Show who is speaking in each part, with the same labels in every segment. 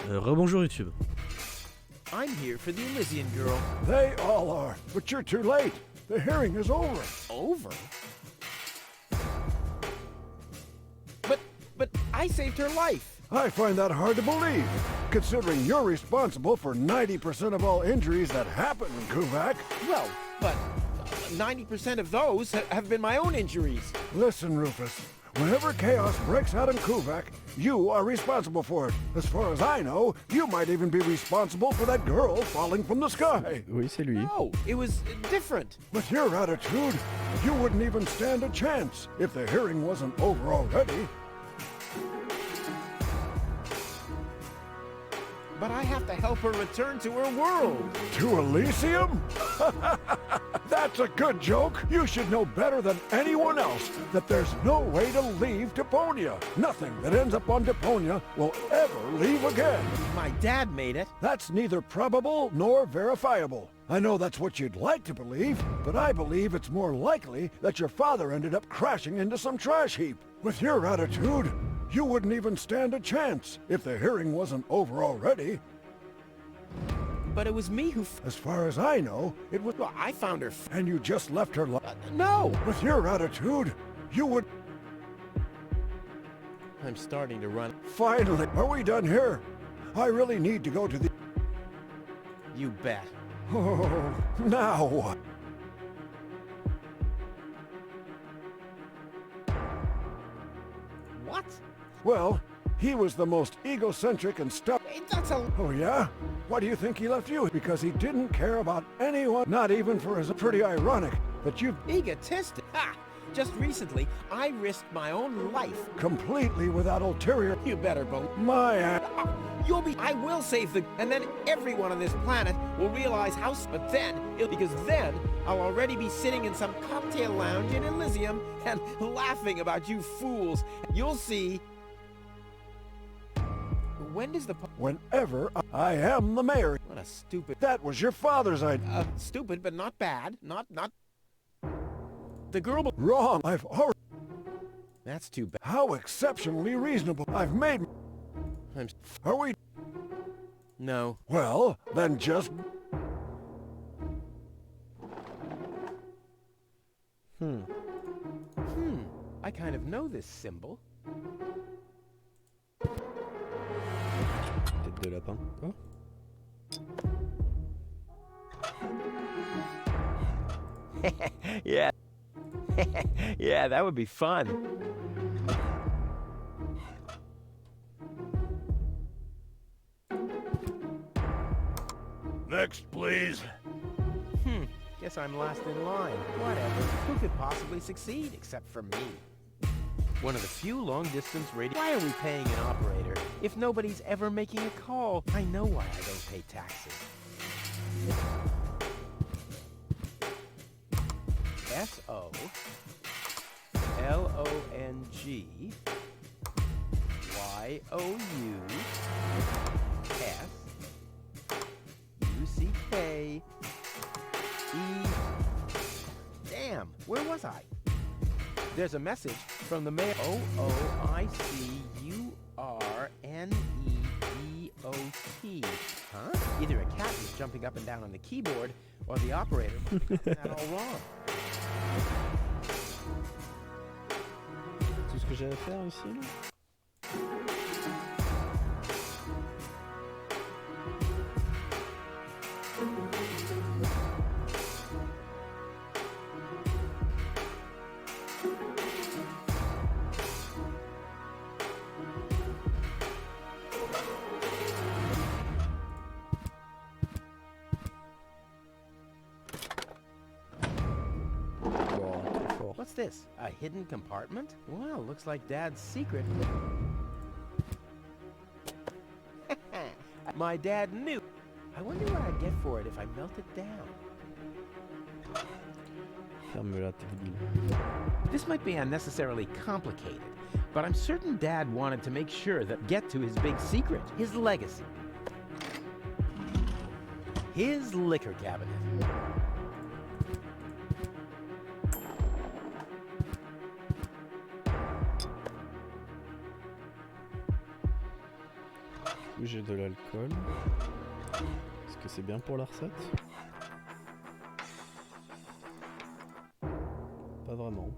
Speaker 1: Rebonjour YouTube.
Speaker 2: I'm here for the Elysian girl.
Speaker 3: They all are, but you're too late. The hearing is over.
Speaker 2: Over? But I saved her life.
Speaker 3: I find that hard to believe, considering you're responsible for 90% of all injuries that happen in Kuvak.
Speaker 2: Well, but 90% of those have been my own injuries.
Speaker 3: Listen, Rufus, whenever chaos breaks out in Kuvak, you are responsible for it. As far as I know, you might even be responsible for that girl falling from the sky.
Speaker 1: Oui, c'est lui.
Speaker 2: No, it was different.
Speaker 3: With your attitude, you wouldn't even stand a chance if the hearing wasn't over already.
Speaker 2: But I have to help her return to her world.
Speaker 3: To Elysium? That's a good joke. You should know better than anyone else that there's no way to leave Deponia. Nothing that ends up on Deponia will ever leave again.
Speaker 2: My dad made it.
Speaker 3: That's neither probable nor verifiable. I know that's what you'd like to believe, but I believe it's more likely that your father ended up crashing into some trash heap. With your attitude, you wouldn't even stand a chance if the hearing wasn't over already.
Speaker 2: But it was me who
Speaker 3: As far as I know, it was...
Speaker 2: Well, I found her
Speaker 3: And you just left her...
Speaker 2: No!
Speaker 3: With your attitude, you would...
Speaker 2: I'm starting to run.
Speaker 3: Finally, are we done here? I really need to go to the...
Speaker 2: You bet.
Speaker 3: Oh, now what?
Speaker 2: What?
Speaker 3: Well, he was the most egocentric and stuff...
Speaker 2: Hey, that's a...
Speaker 3: Oh, yeah? Why do you think he left you? Because he didn't care about anyone, not even for his... Pretty ironic that you...
Speaker 2: Egotistic. Ha! Just recently, I risked my own life.
Speaker 3: Completely without ulterior...
Speaker 2: You better, Bo.
Speaker 3: My...
Speaker 2: You'll be... I will save the... And then everyone on this planet will realize how... But then... Because then, I'll already be sitting in some cocktail lounge in Elysium and laughing about you fools. You'll see... When does the...
Speaker 3: Whenever I am the mayor.
Speaker 2: What a stupid...
Speaker 3: That was your father's idea.
Speaker 2: Stupid, but not bad. Not... The girl...
Speaker 3: Wrong. I've already...
Speaker 2: That's too bad.
Speaker 3: How exceptionally reasonable. I've made... Are we...
Speaker 2: No.
Speaker 3: Well, then just...
Speaker 2: I kind of know this symbol.
Speaker 1: Tête de lapin. Oh.
Speaker 2: Yeah. Yeah, that would be fun.
Speaker 3: Next, please.
Speaker 2: Guess I'm last in line. Whatever. Who could possibly succeed except for me? One of the few long-distance radio... Why are we paying an operator if nobody's ever making a call? I know why I don't pay taxes. S-O-L-O-N-G-Y-O-U-S-U-C-K-E... Damn, where was I? There's a message from the mail. O-O-I-C-U-R-N-E-D-O-T. Huh? Either a cat is jumping up and down on the keyboard, or the operator got that all wrong.
Speaker 1: Tout ce que j'ai à faire ici, là.
Speaker 2: What's this? A hidden compartment? Well, looks like Dad's secret. My dad knew. I wonder what I'd get for it if I melt it down.
Speaker 1: Ferme-la, t'es débile.
Speaker 2: This might be unnecessarily complicated, but I'm certain Dad wanted to make sure that get to his big secret, his legacy. His liquor cabinet.
Speaker 1: coup, j'ai de l'alcool. Est-ce que c'est bien pour la recette? Pas vraiment.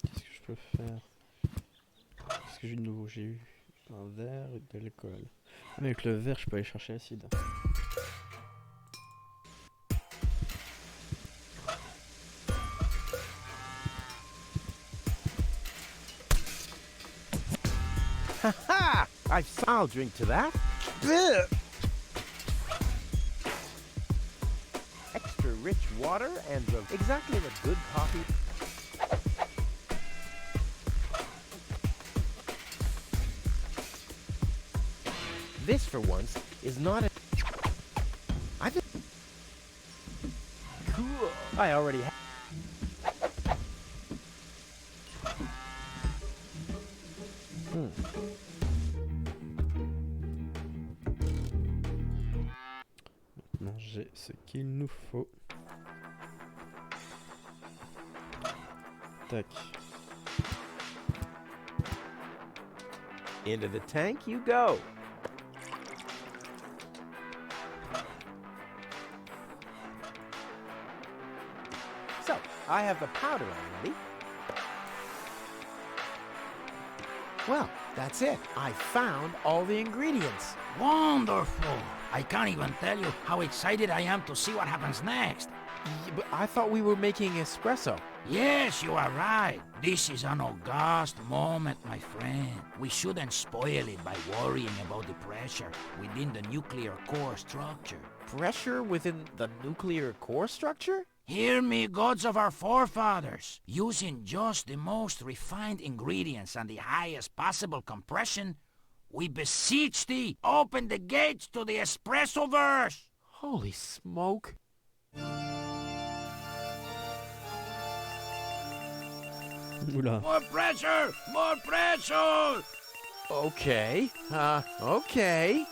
Speaker 1: Qu'est-ce que je peux faire? Qu'est-ce que j'ai de nouveau? J'ai eu un verre et de l'alcool. Ah, mais avec le verre, je peux aller chercher l'acide.
Speaker 2: Ha! I'll drink to that. Extra rich water and exactly what good coffee. This, for once, is not a... Cool. I already have...
Speaker 1: Maintenant, j'ai ce qu'il nous faut. Tac.
Speaker 2: Into the tank you go. So, I have the powder already. Well, that's it. I found all the ingredients.
Speaker 4: Wonderful! I can't even tell you how excited I am to see what happens next.
Speaker 2: But I thought we were making espresso.
Speaker 4: Yes, you are right. This is an august moment, my friend. We shouldn't spoil it by worrying about the pressure within the nuclear core structure.
Speaker 2: Pressure within the nuclear core structure?
Speaker 4: Hear me, gods of our forefathers. Using just the most refined ingredients and the highest possible compression, we beseech thee, open the gates to the espresso-verse!
Speaker 2: Holy smoke.
Speaker 1: Oula.
Speaker 4: More pressure! More pressure!
Speaker 2: Okay. Okay.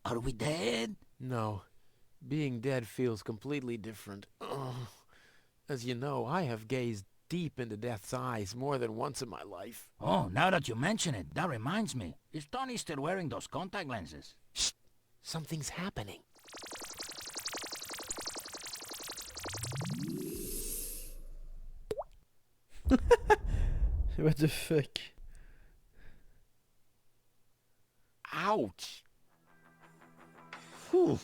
Speaker 4: Are we dead?
Speaker 2: No. Being dead feels completely different. Ugh. As you know, I have gazed deep into death's eyes more than once in my life.
Speaker 4: Oh, now that you mention it, that reminds me. Is Tony still wearing those contact lenses?
Speaker 2: Shh! Something's happening.
Speaker 1: What the fuck?
Speaker 2: Ouch! Whew.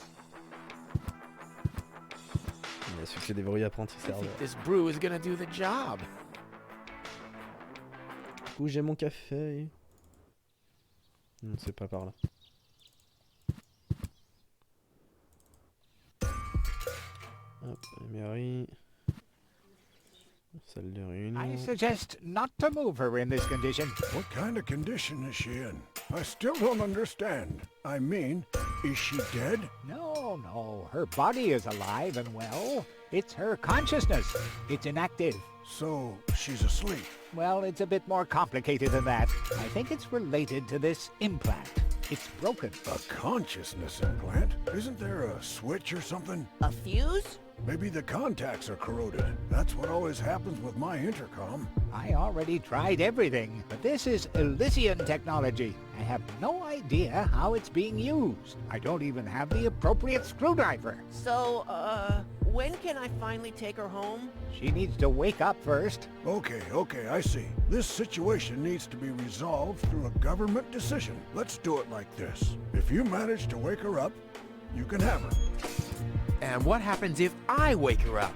Speaker 1: Il a succès des bruits apprentis
Speaker 2: I think
Speaker 1: serveurs.
Speaker 2: this brew is gonna do the job.
Speaker 1: Du coup, j'ai mon café. Non, c'est pas par là. Hop, Mary. Salle de réunion.
Speaker 5: I suggest not to move her in this condition.
Speaker 3: What kind of condition is she in? I still don't understand. I mean, is she dead?
Speaker 5: No, her body is alive and well. It's her consciousness. It's inactive.
Speaker 3: So, she's asleep.
Speaker 5: Well, it's a bit more complicated than that. I think it's related to this implant. It's broken.
Speaker 3: A consciousness implant? Isn't there a switch or something?
Speaker 6: A fuse?
Speaker 3: Maybe the contacts are corroded. That's what always happens with my intercom.
Speaker 5: I already tried everything, but this is Elysian technology. I have no idea how it's being used. I don't even have the appropriate screwdriver.
Speaker 6: So, when can I finally take her home?
Speaker 5: She needs to wake up first.
Speaker 3: Okay, I see. This situation needs to be resolved through a government decision. Let's do it like this. If you manage to wake her up, you can have her.
Speaker 2: And what happens if I wake her up?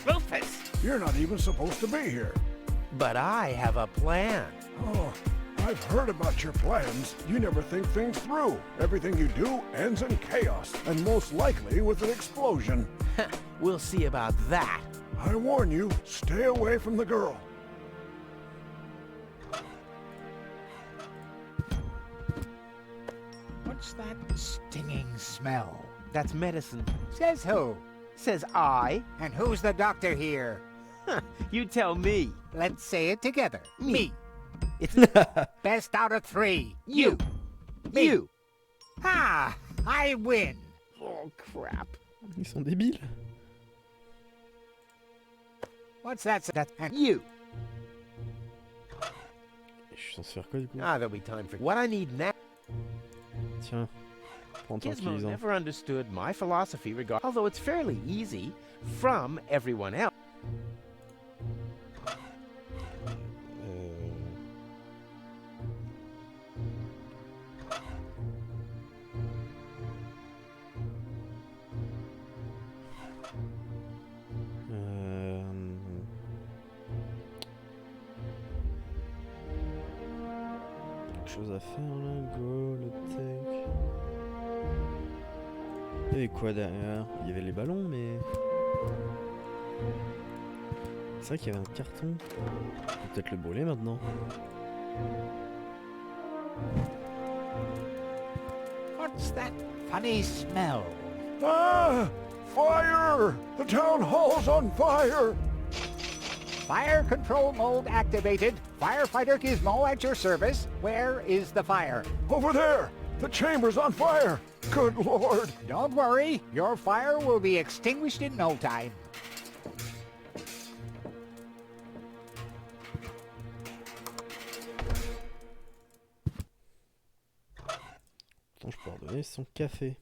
Speaker 6: Rufus!
Speaker 3: You're not even supposed to be here.
Speaker 2: But I have a plan.
Speaker 3: Oh, I've heard about your plans. You never think things through. Everything you do ends in chaos, and most likely with an explosion.
Speaker 2: We'll see about that.
Speaker 3: I warn you, stay away from the girl.
Speaker 5: What's that stinging smell?
Speaker 2: That's medicine.
Speaker 5: Says who?
Speaker 2: Says I.
Speaker 5: And who's the doctor here?
Speaker 2: You tell me.
Speaker 5: Let's say it together. Me.
Speaker 2: It's
Speaker 5: Best out of 3.
Speaker 2: you.
Speaker 5: Me.
Speaker 2: You.
Speaker 5: Ah, I win.
Speaker 2: Oh, crap.
Speaker 1: Ils sont débiles.
Speaker 5: What's that? And
Speaker 2: You.
Speaker 1: Je suis censé faire quoi du coup?
Speaker 2: Ah, there'll be time for what I need now.
Speaker 1: Tiens, prends ton
Speaker 2: Gizmo
Speaker 1: tranquillisant.
Speaker 2: never understood my philosophy regarding, although it's fairly easy, from everyone else.
Speaker 1: Quelque chose à faire là, go, le tech. Il y avait quoi derrière? Il y avait les ballons, mais. C'est vrai qu'il y avait un carton. On peut peut-être le brûler maintenant.
Speaker 5: what's that funny smell?
Speaker 3: Ah! Fire! The town hall's on fire!
Speaker 5: Fire control mode activated. Firefighter Gizmo at your service. Where is the fire?
Speaker 3: Over there! The chamber's on fire! Good Lord!
Speaker 5: Don't worry, your fire will be extinguished in no time.
Speaker 1: Attends, je peux leur donner son café.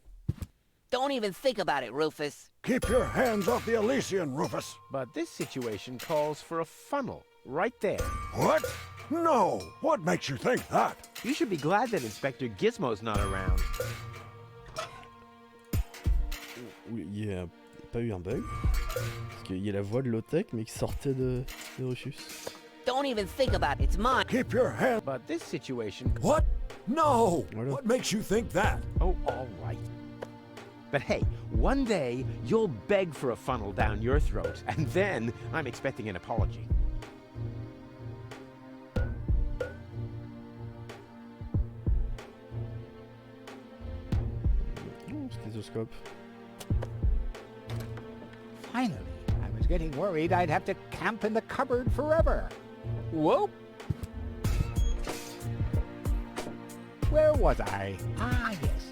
Speaker 6: Don't even think about it, Rufus.
Speaker 3: Keep your hands off the Elysian, Rufus!
Speaker 2: But this situation calls for a funnel right there.
Speaker 3: What? No! What makes you think that?
Speaker 2: You should be glad that Inspector Gizmo's not around.
Speaker 1: Oui, il n'y a pas eu un bug. Parce qu'il y a la voix de Lotec, mais qui sortait de Rufus.
Speaker 6: Don't even think about it. It's mine.
Speaker 3: Keep your hands...
Speaker 2: But this situation...
Speaker 3: What? No!
Speaker 1: Voilà.
Speaker 3: What makes you think that?
Speaker 2: Oh, all right. But hey, one day you'll beg for a funnel down your throat, and then I'm expecting an apology.
Speaker 1: Oh, stéthoscope.
Speaker 5: Finally, I was getting worried I'd have to camp in the cupboard forever. Whoop! Where was I? Ah, yes.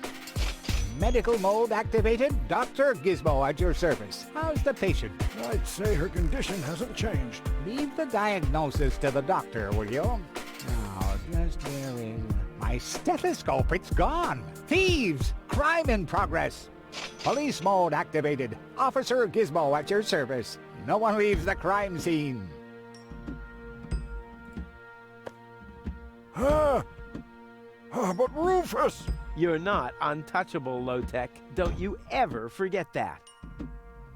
Speaker 5: Medical mode activated. Dr. Gizmo at your service. How's the patient?
Speaker 3: I'd say her condition hasn't changed.
Speaker 5: Leave the diagnosis to the doctor, will you? Now, just where is... My stethoscope, it's gone! Thieves! Crime in progress! Police mode activated. Officer Gizmo at your service. No one leaves the crime scene.
Speaker 3: But Rufus!
Speaker 2: You're not untouchable, Low-Tech. Don't you ever forget that.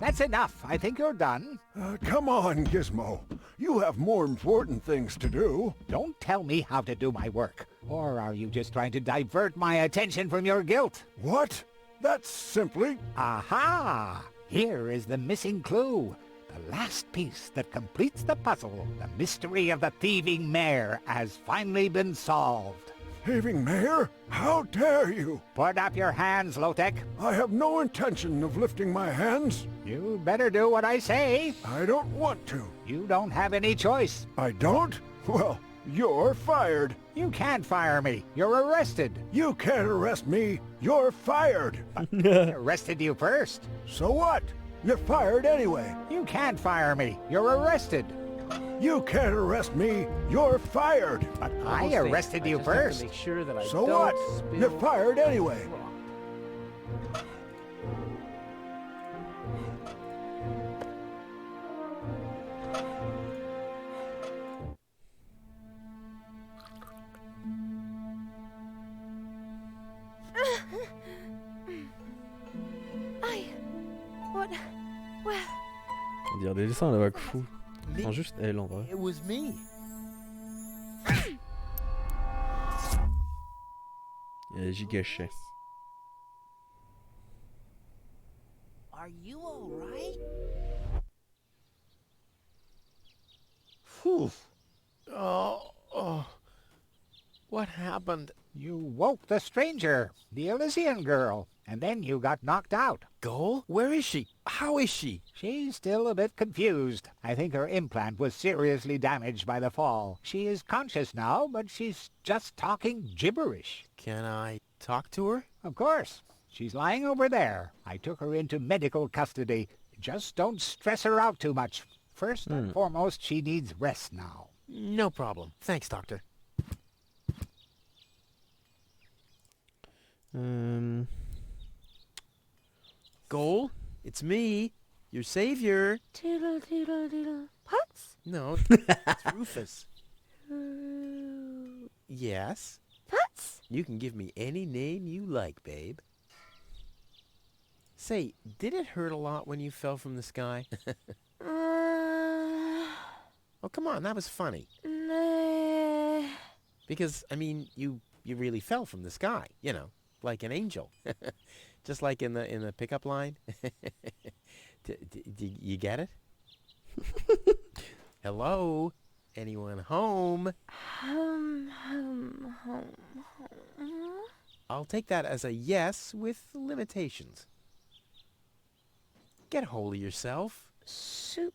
Speaker 5: That's enough. I think you're done.
Speaker 3: Come on, Gizmo. You have more important things to do.
Speaker 5: Don't tell me how to do my work. Or are you just trying to divert my attention from your guilt?
Speaker 3: What? That's simply...
Speaker 5: Aha! Here is the missing clue. The last piece that completes the puzzle. The mystery of the thieving mayor has finally been solved.
Speaker 3: Thieving mayor? How dare you?
Speaker 5: Put up your hands, Low-Tech.
Speaker 3: I have no intention of lifting my hands.
Speaker 5: You better do what I say.
Speaker 3: I don't want to.
Speaker 5: You don't have any choice.
Speaker 3: I don't? Well, you're fired.
Speaker 5: You can't fire me. You're arrested.
Speaker 3: You can't arrest me. You're fired.
Speaker 5: I arrested you first.
Speaker 3: So what? You're fired anyway.
Speaker 5: You can't fire me. You're arrested.
Speaker 3: You can't arrest me. You're fired.
Speaker 5: But I
Speaker 2: Almost there.
Speaker 5: arrested you
Speaker 2: I just have to
Speaker 5: first.
Speaker 2: make sure that I
Speaker 3: So
Speaker 2: don't
Speaker 3: what?
Speaker 2: spill
Speaker 3: You're fired anyway.
Speaker 2: rock.
Speaker 1: On dirait des dessins à la vague fou.
Speaker 2: Me?
Speaker 1: Enfin, juste elle en vrai.
Speaker 2: It was me.
Speaker 1: Giga chais.
Speaker 6: Are you all right?
Speaker 2: Whew. Oh. What happened?
Speaker 5: You woke the stranger, the Elysian girl, and then you got knocked out.
Speaker 2: Goal? Where is she? How is she?
Speaker 5: She's still a bit confused. I think her implant was seriously damaged by the fall. She is conscious now, but she's just talking gibberish.
Speaker 2: Can I talk to her?
Speaker 5: Of course. She's lying over there. I took her into medical custody. Just don't stress her out too much. First and foremost, she needs rest now.
Speaker 2: No problem. Thanks, Doctor. Goal? It's me, your savior.
Speaker 7: Doodle doodle doodle. Potts?
Speaker 2: No, it's Rufus. Yes?
Speaker 7: Potts?
Speaker 2: You can give me any name you like, babe. Say, did it hurt a lot when you fell from the sky? Oh, come on, that was funny.
Speaker 7: No.
Speaker 2: Because, I mean, you really fell from the sky, you know, like an angel. Just like in the pickup line. You get it? Hello? Anyone home?
Speaker 7: Home.
Speaker 2: I'll take that as a yes with limitations. Get hold of yourself.
Speaker 7: Soup.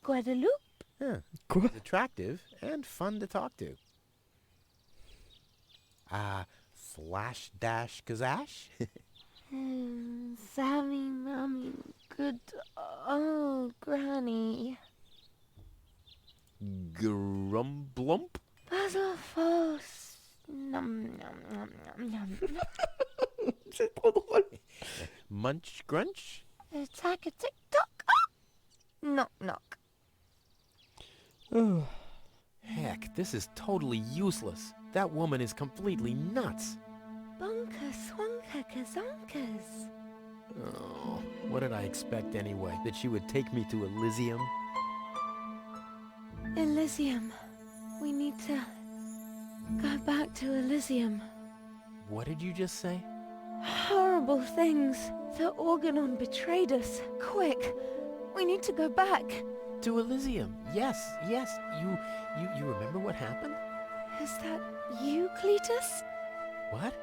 Speaker 7: Guadeloupe?
Speaker 2: Huh.
Speaker 1: Quoi?
Speaker 2: Attractive and fun to talk to. Flash dash kazash?
Speaker 7: Sammy, Mommy, good old Granny.
Speaker 2: Grumblump?
Speaker 7: Puzzle Force. Nom nom nom nom nom.
Speaker 1: C'est trop drôle.
Speaker 2: Munch grunch?
Speaker 7: Attack a tick-tock. Knock knock.
Speaker 1: Oh.
Speaker 2: Heck, this is totally useless. That woman is completely nuts.
Speaker 7: Bonker swonker kazonkers.
Speaker 2: Oh, what did I expect anyway? That she would take me to Elysium?
Speaker 7: Elysium. We need to go back to Elysium.
Speaker 2: What did you just say?
Speaker 7: Horrible things. The Organon betrayed us. Quick. We need to go back.
Speaker 2: To Elysium. Yes. You remember what happened?
Speaker 7: Is that you, Cletus?
Speaker 2: What?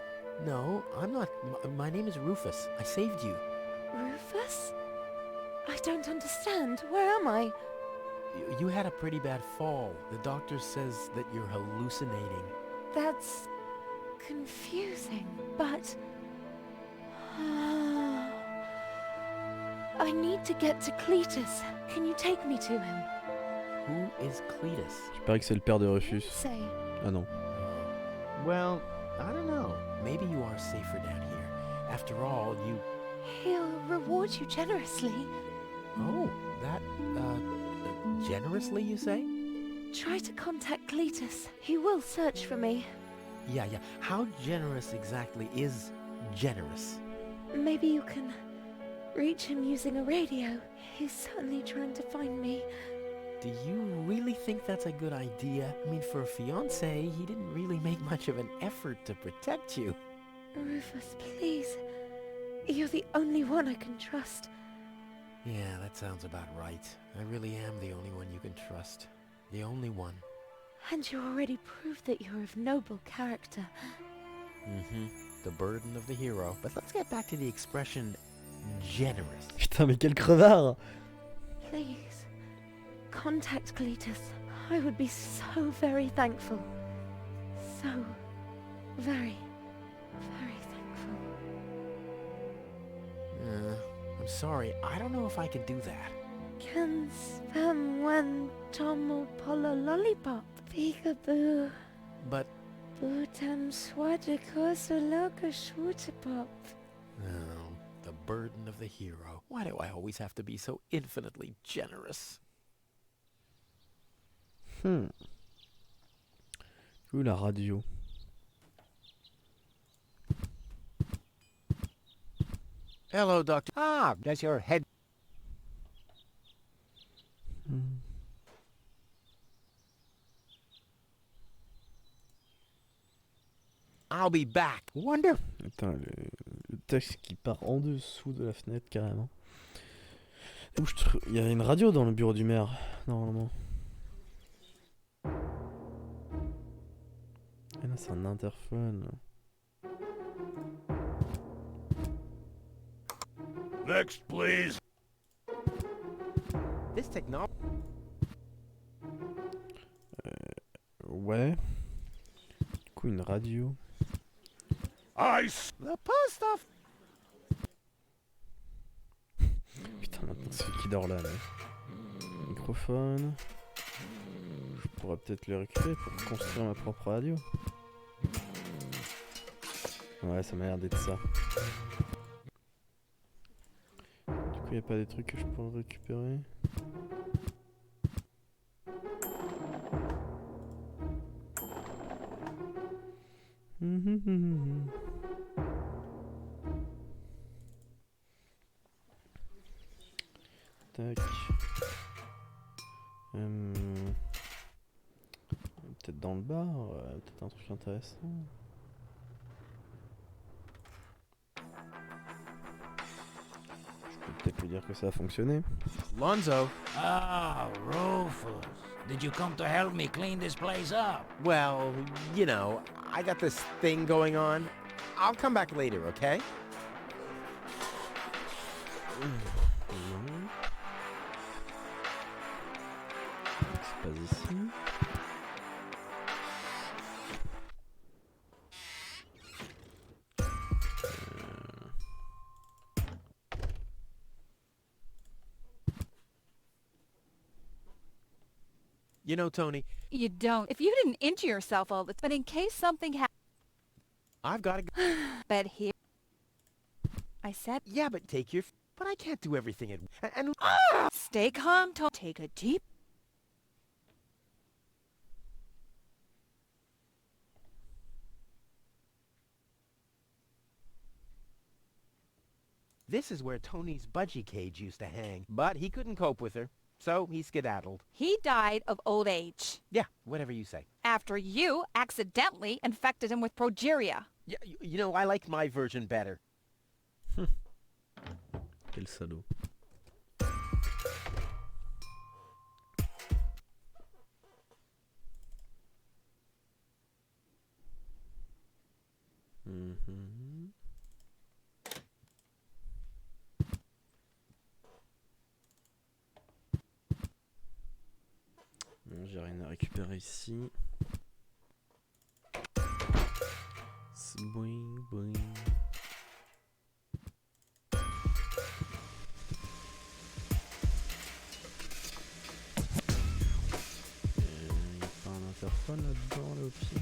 Speaker 2: No, I'm not. My name is Rufus. I saved you.
Speaker 7: Rufus? I don't understand. Where am I?
Speaker 2: You had a pretty bad fall. The doctor says that you're hallucinating.
Speaker 7: That's confusing, but... I need to get to Cletus. Can you take me to him?
Speaker 2: Who is Cletus?
Speaker 1: Je parie que c'est le père de Rufus.
Speaker 7: Say,
Speaker 1: Ah non.
Speaker 2: Well, I don't know. Maybe you are safer down here. After all, you...
Speaker 7: he'll reward you generously.
Speaker 2: Oh, that, generously, you say?
Speaker 7: Try to contact Cletus. He will search for me.
Speaker 2: Yeah. How generous exactly is generous?
Speaker 7: Maybe you can reach him using a radio. He's certainly trying to find me.
Speaker 2: Do you really think that's a good idea? I mean, for a fiancé, he didn't really make much of an effort to protect you.
Speaker 7: Rufus, please. You're the only one I can trust.
Speaker 2: Yeah, that sounds about right. I really am the only one you can trust. The only one.
Speaker 7: And you already proved that you're of noble character.
Speaker 2: The burden of the hero. But let's get back to the expression generous.
Speaker 1: Putain, mais quel crevard!
Speaker 7: Please, contact Cletus. I would be so very thankful. So very, very thankful.
Speaker 2: I'm sorry, I don't know if I can do that.
Speaker 7: Can spam one tomo polo lollipop. Peekaboo.
Speaker 2: But,
Speaker 7: Bootam swadikosa loka shwootapop.
Speaker 2: oh, the burden of the hero. Why do I always have to be so infinitely generous?
Speaker 1: Où la radio?
Speaker 2: Hello, Doctor.
Speaker 5: Ah, does your head...
Speaker 2: I'll be back.
Speaker 5: Wonderful.
Speaker 1: Attends, le texte qui part en dessous de la fenêtre carrément. Il y a une radio dans le bureau du maire, normalement. Et là, c'est un interphone.
Speaker 3: Next, please.
Speaker 2: This technology.
Speaker 1: Ouais. Du coup, une radio.
Speaker 3: Ice.
Speaker 2: The post office.
Speaker 1: Putain, maintenant, c'est qui dort là, là. Microphone. Je pourrais peut-être le récupérer pour construire ma propre radio. Ouais, ça m'a l'air d'être ça. Du coup, y a pas des trucs que je pourrais récupérer? Tac. Peut-être dans le bar, peut-être un truc intéressant. Je peux peut-être lui dire que ça a fonctionné.
Speaker 2: Lonzo.
Speaker 4: Ah, Rufus. Did you come to help me clean this place up?
Speaker 2: Well, you know, I got this thing going on. I'll come back later, okay?
Speaker 1: C'est pas ici.
Speaker 2: You know, Tony,
Speaker 8: You don't. If you didn't injure yourself all the time, but in case something happens,
Speaker 2: I've got to go.
Speaker 8: but here, I said,
Speaker 2: Yeah, but take your... But I can't do everything at... And...
Speaker 8: stay calm, take a deep.
Speaker 2: This is where Tony's budgie cage used to hang, but he couldn't cope with her, so he skedaddled.
Speaker 8: He died of old age
Speaker 2: Yeah, whatever you say.
Speaker 8: after you accidentally infected him with progeria.
Speaker 2: Yeah, you know, I like my version better.
Speaker 1: Quel salaud. Bon, j'ai rien à récupérer ici. Boing, boing. Y'a pas un interphone là-dedans, là au pied?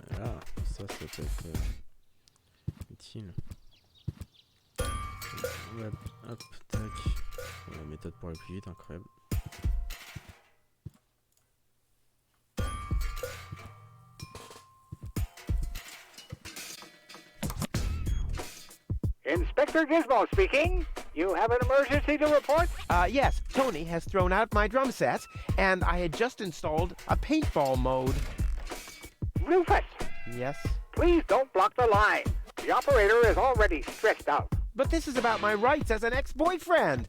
Speaker 1: Voilà, ça peut être utile. Ouais, hop, tac. La méthode pour aller plus vite, incroyable.
Speaker 5: Inspector Gizmo speaking. You have an emergency to report?
Speaker 2: Yes, Tony has thrown out my drum sets, and I had just installed a paintball mode.
Speaker 5: Rufus,
Speaker 2: Yes?
Speaker 5: please don't block the line. The operator is already stressed out.
Speaker 2: But this is about my rights as an ex-boyfriend.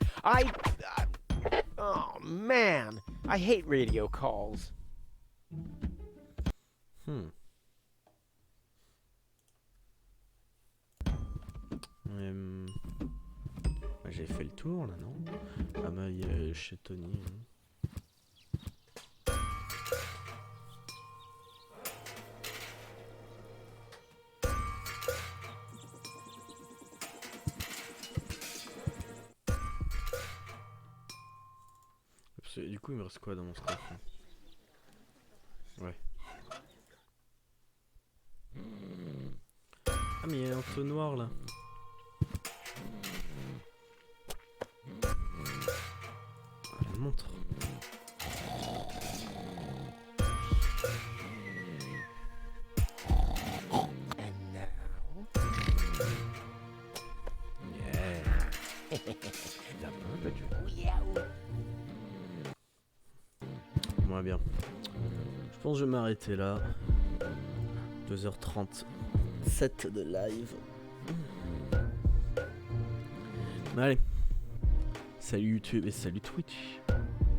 Speaker 2: Oh, man. I hate radio calls.
Speaker 1: J'ai fait le tour là, non? Ah bah chez Tony. Du coup il me reste quoi dans mon scope? Ouais. Ah mais il y a un feu noir là. La montre.
Speaker 2: And now...
Speaker 1: Yeah.
Speaker 2: the
Speaker 1: J'aimerais bien. Je pense que je vais m'arrêter là. 2h37 de live. Allez. Salut YouTube et salut Twitch.